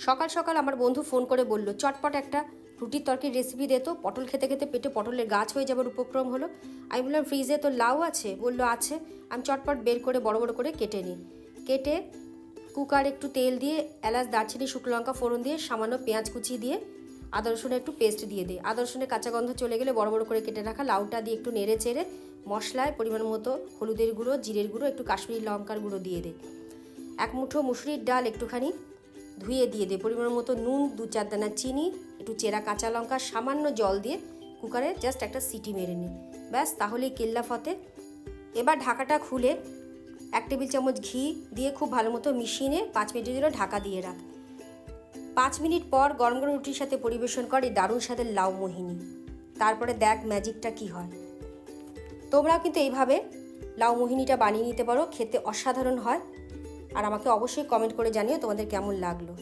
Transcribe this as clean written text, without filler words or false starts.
সকাল সকাল আমার বন্ধু ফোন করে বলল, চটপট একটা রুটির তরকারির রেসিপি দে তো। পটল খেতে খেতে পেটে পটলের গাছ হয়ে যাবার উপক্রম হলো। আমি বললাম, ফ্রিজে তো লাউ আছে? বললো আছে। আমি চটপট বের করে বড় বড় করে কেটে নিই। কেটে কুকার একটু তেল দিয়ে এলাচ, দারচিনি, শুকনো লঙ্কা ফোড়ন দিয়ে সামান্য পেঁয়াজ কুচি দিয়ে আদা রসুনের একটু পেস্ট দিয়ে দিই। আদা রসুনের কাঁচা গন্ধ চলে গেলে বড় বড় করে কেটে রাখা লাউটা দিয়ে একটু নেড়ে চেড়ে মশলায় পরিমাণ মতো হলুদের গুঁড়ো, জিরের গুঁড়ো, একটু কাশ্মীরি লঙ্কার গুঁড়ো দিয়ে দিই। এক মুঠো মুসুরির ডাল একটুখানি ধুয়ে দিয়ে দে, পরিমাণ মতো নুন, 2-4 দানা চিনি, একটু চেরা কাঁচা লঙ্কা, সামান্য জল দিয়ে কুকারে জাস্ট একটা সিটি মেরে নিই। ব্যাস, তাহলেই কেল্লা ফতে। এবার ঢাকাটা খুলে 1 টেবিল চামচ ঘি দিয়ে খুব ভালো মতো মিশিয়ে নিয়ে 5 মিনিটের জন্য ঢাকা দিয়ে রাখ। 5 মিনিট পর গরম গরম রুটির সাথে পরিবেশন করে দারুণ স্বাদের লাউ মোহিনী। তারপরে দেখ ম্যাজিকটা কি হয়। তোমরাও কিন্তু এইভাবে লাউ মোহিনীটা বানিয়ে নিতে পারো, খেতে অসাধারণ হয়। আর আমাকে অবশ্যই কমেন্ট করে জানিও তোমাদের কেমন লাগলো।